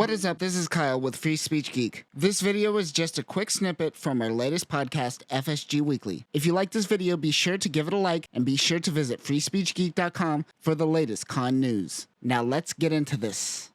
What is up? This is Kyle with Free Speech Geek. This video is just a quick snippet from our latest podcast, FSG Weekly. If you like this video, be sure to give it a like and be sure to visit freespeechgeek.com for the latest con news. Now let's get into this.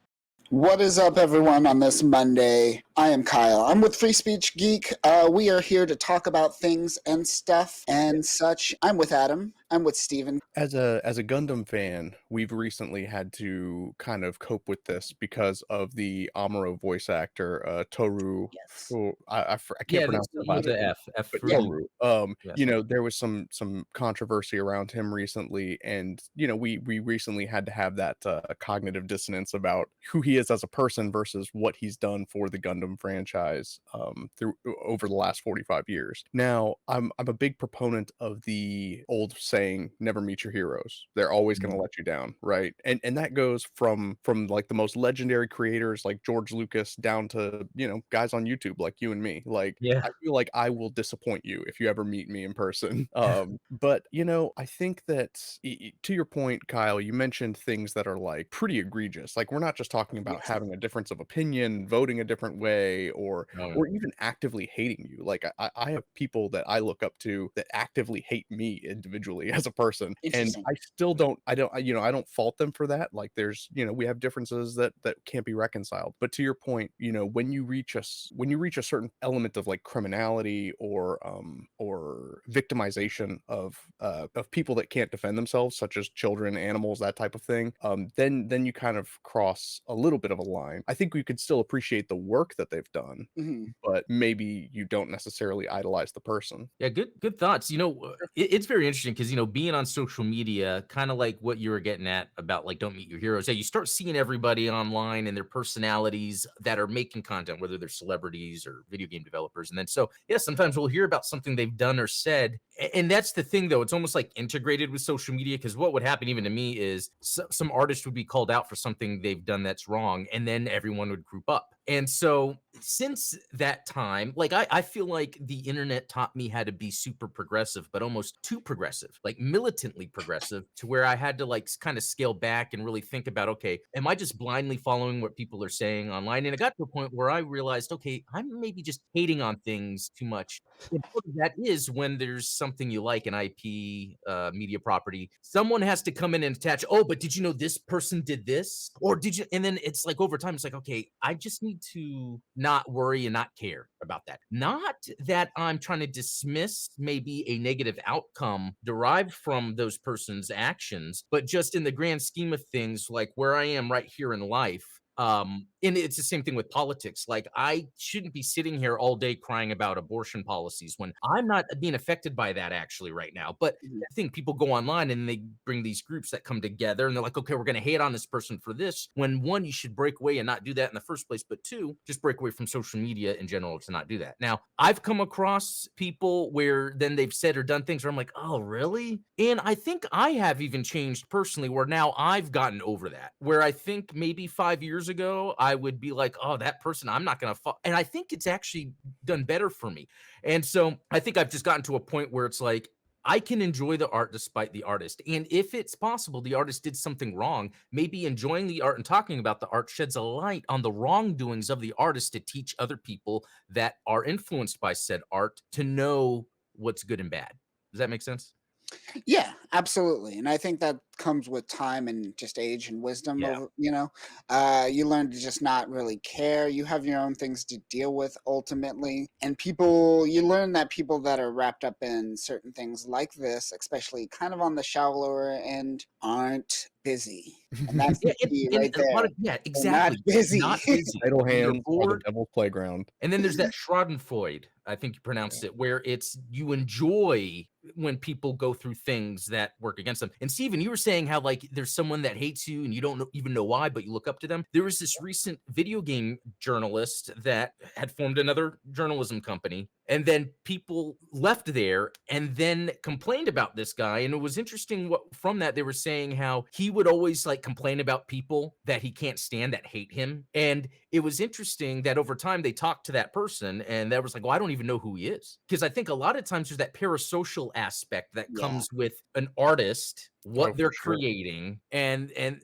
What is up, everyone, on this Monday? I am Kyle. I'm with Free Speech Geek. We are here to talk about things and stuff and such. I'm with Adam. I'm with Stephan. As a Gundam fan, we've recently had to kind of cope with this because of the Amuro voice actor, Toru. Yes. I can't pronounce the last name, F but for Toru. Yeah. You know, there was some controversy around him recently, and you know, we recently had to have that cognitive dissonance about who he is as a person versus what he's done for the Gundam franchise over the last 45 years. Now, I'm a big proponent of the old saying, never meet your heroes. They're always going to let you down, right? And that goes from like the most legendary creators like George Lucas down to, you know, guys on YouTube like you and me. Like, I feel like I will disappoint you if you ever meet me in person. But you know, I think that to your point, Kyle, you mentioned things that are like pretty egregious. Like, we're not just talking about having a difference of opinion, voting a different way, or even actively hating you. Like, I have people that I look up to that actively hate me individually as a person, and I still don't fault them for that. Like, there's, you know, we have differences that can't be reconciled. But to your point, you know, when you reach a certain element of like criminality or victimization of people that can't defend themselves, such as children, animals, that type of thing, then you kind of cross a little bit of a line. I think we could still appreciate the work that they've done, but maybe you don't necessarily idolize the person. Yeah, good thoughts. You know, it's very interesting because, you know, being on social media, kind of like what you were getting at about like don't meet your heroes. Yeah, you start seeing everybody online and their personalities that are making content, whether they're celebrities or video game developers. And then sometimes we'll hear about something they've done or said. And that's the thing, though. It's almost like integrated with social media, because what would happen even to me is some artist would be called out for something they've done that's wrong, and then everyone would group up. And so since that time, like I feel like the internet taught me how to be super progressive, but almost too progressive, like militantly progressive, to where I had to like kind of scale back and really think about, okay, am I just blindly following what people are saying online? And it got to a point where I realized, okay, I'm maybe just hating on things too much. And part of that is when there's something you like, an IP media property, someone has to come in and attach, oh, but did you know this person did this? Or did you? And then it's like over time, it's like, okay, I just need to not worry and not care about that. Not that I'm trying to dismiss maybe a negative outcome derived from those person's actions, but just in the grand scheme of things, like where I am right here in life. And it's the same thing with politics. Like, I shouldn't be sitting here all day crying about abortion policies when I'm not being affected by that actually right now. But I think people go online and they bring these groups that come together and they're like, okay, we're going to hate on this person for this. When one, you should break away and not do that in the first place. But two, just break away from social media in general to not do that. Now, I've come across people where then they've said or done things where I'm like, oh, really? And I think I have even changed personally, where now I've gotten over that, where I think maybe 5 years ago, I would be like, oh, that person, I'm not going to and I think it's actually done better for me. And so I think I've just gotten to a point where it's like, I can enjoy the art despite the artist. And if it's possible the artist did something wrong, maybe enjoying the art and talking about the art sheds a light on the wrongdoings of the artist to teach other people that are influenced by said art to know what's good and bad. Does that make sense? Yeah, absolutely. And I think that comes with time and just age and wisdom. Yeah. You know, you learn to just not really care. You have your own things to deal with ultimately. And you learn that people that are wrapped up in certain things like this, especially kind of on the shallower end, aren't busy. And that's the key right there. Exactly. Not busy. Idle hands are the devil's playground. And then there's that Schadenfreude, I think you pronounced it, where it's you enjoy when people go through things that work against them. And Stephan, you were saying how like there's someone that hates you and you don't even know why, but you look up to them. There was this recent video game journalist that had formed another journalism company, and then people left there and then complained about this guy. And it was interesting what from that they were saying how he would always like complain about people that he can't stand that hate him. And it was interesting that over time they talked to that person and that was like, well, I don't even know who he is. Because I think a lot of times there's that parasocial aspect that comes with an artist Oh, what for they're sure. creating, and and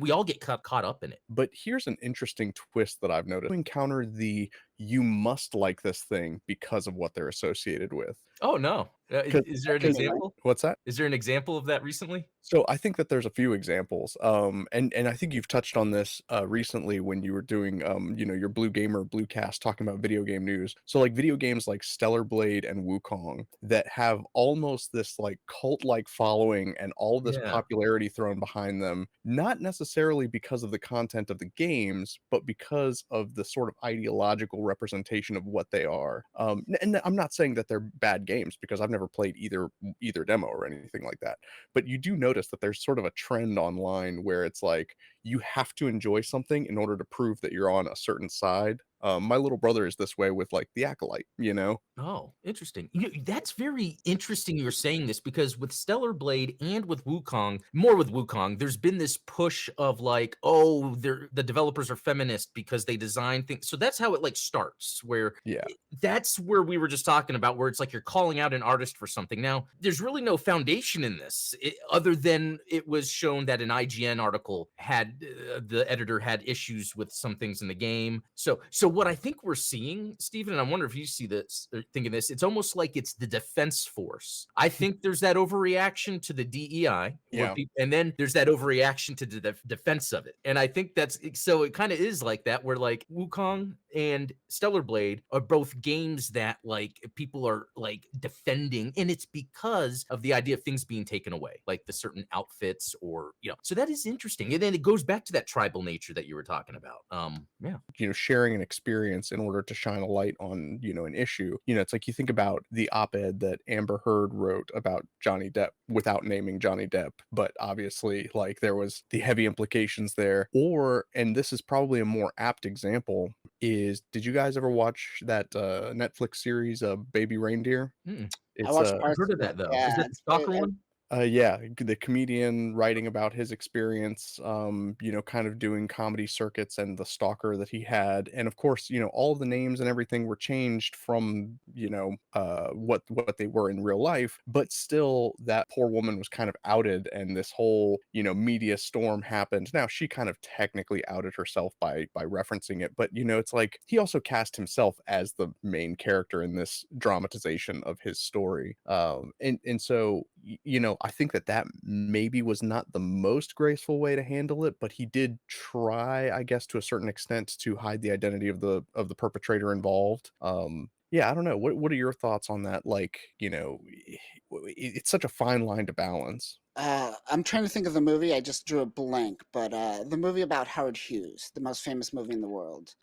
we all get caught up in it. But here's an interesting twist that I've noticed. You encounter the you must like this thing because of what they're associated with. Oh, no. Because Is there an Kidding me, right? example? what's that? Is there an example of that recently? So I think that there's a few examples, and I think you've touched on this recently when you were doing, your Blue Gamer Bluecast talking about video game news. So like video games like Stellar Blade and Wukong that have almost this like cult-like following and all this Yeah. popularity thrown behind them, not necessarily because of the content of the games, but because of the sort of ideological representation of what they are. And I'm not saying that they're bad games because I've never played either demo or anything like that, but you do notice that there's sort of a trend online where it's like you have to enjoy something in order to prove that you're on a certain side. My little brother is this way with like the Acolyte, you know? Oh, interesting. That's very interesting you're saying this because with Stellar Blade and with Wukong, more with Wukong, there's been this push of like, oh, the developers are feminist because they design things. So that's how it like starts, where Yeah. that's where we were just talking about, where it's like you're calling out an artist for something. Now, there's really no foundation in this, other than it was shown that an IGN article had the editor had issues with some things in the game. So what I think we're seeing, Stephen, and I wonder if you see this, or think of this, it's almost like it's the defense force. I think there's that overreaction to the DEI, where Yeah. people, and then there's that overreaction to the defense of it. And I think that's so it kind of is like that, where like Wukong and Stellar Blade are both games that like people are like defending, and it's because of the idea of things being taken away, like the certain outfits, or so that is interesting. And then it goes back to that tribal nature that you were talking about. Yeah. Sharing an experience in order to shine a light on an issue. It's like you think about the op-ed that Amber Heard wrote about Johnny Depp without naming Johnny Depp, but obviously like there was the heavy implications there. Or, and this is probably a more apt example, is did you guys ever watch that Netflix series Baby Reindeer? Mm-mm. I It's watched I've parts heard of of it. that though. Is Yeah, that the stalker one? yeah, the comedian writing about his experience, kind of doing comedy circuits and the stalker that he had. And of course, all of the names and everything were changed from, what they were in real life, but still that poor woman was kind of outed and this whole, media storm happened. Now she kind of technically outed herself by referencing it, but it's like he also cast himself as the main character in this dramatization of his story. And so I think that maybe was not the most graceful way to handle it, but he did try, I guess, to a certain extent, to hide the identity of the perpetrator involved. Yeah, I don't know. What are your thoughts on that? Like, it's such a fine line to balance. I'm trying to think of the movie. I just drew a blank, but the movie about Howard Hughes, the most famous movie in the world,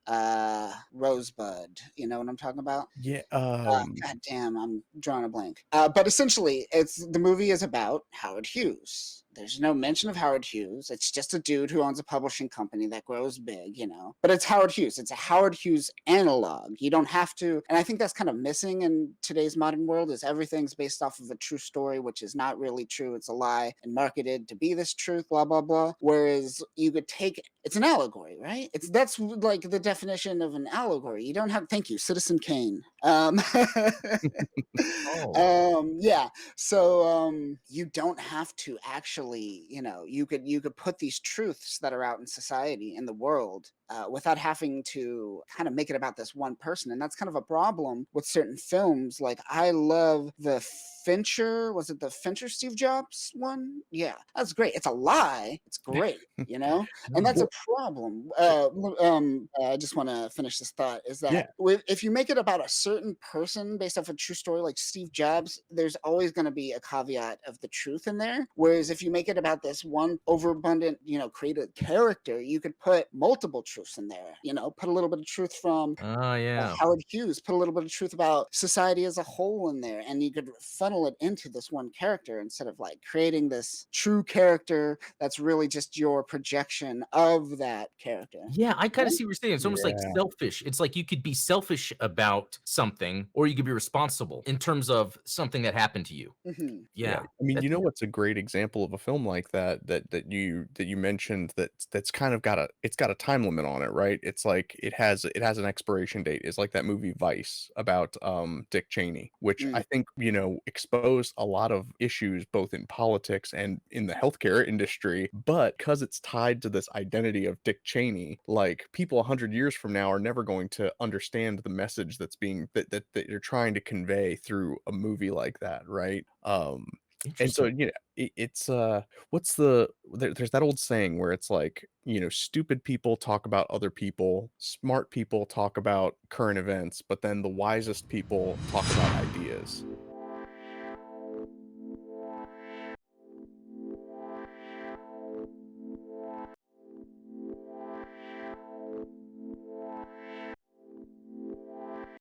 Rosebud. You know what I'm talking about? Yeah. God damn, I'm drawing a blank. But essentially, the movie is about Howard Hughes. There's no mention of Howard Hughes. It's just a dude who owns a publishing company that grows big, But it's Howard Hughes. It's a Howard Hughes analog. You don't have to, and I think that's kind of missing in today's modern world. Is everything's based off of a true story, which is not really true. It's a lie and marketed to be this truth. Blah blah blah. Whereas you could take it's an allegory, right? That's like the definition of an allegory. You don't have. Thank you, Citizen Kane. Oh. Yeah. So you don't have to actually, you could put these truths that are out in society in the world without having to kind of make it about this one person. And that's kind of a problem with certain films. Like I love the Fincher. Was it the Fincher Steve Jobs one? Yeah, that's great. It's a lie. It's great, and that's Mm. a problem. I just want to finish this thought is Yeah. that if you make it about a certain person based off a true story like Steve Jobs, there's always going to be a caveat of the truth in there. Whereas if you make it about this one overabundant, created character, you could put multiple truths in there, put a little bit of truth from Oh, yeah. Howard Hughes, put a little bit of truth about society as a whole in there, and you could funnel it into this one character instead of like creating this true character that's really just your projection of that character. Yeah, I kind of see what you're saying. It's almost like Yeah. selfish. It's like you could be selfish about something, or you could be responsible in terms of something that happened to you. Hmm. Yeah. I mean, That's what's a great example of a film like that you mentioned that's kind of got a time limit on it, right? It's like it has an expiration date. It's like that movie Vice about Dick Cheney, which I think, expose a lot of issues both in politics and in the healthcare industry, but because it's tied to this identity of Dick Cheney, like people 100 years from now are never going to understand the message that's being that you're trying to convey through a movie like that, right? And so Interesting. it's there's that old saying where it's like, stupid people talk about other people, smart people talk about current events, but then the wisest people talk about ideas.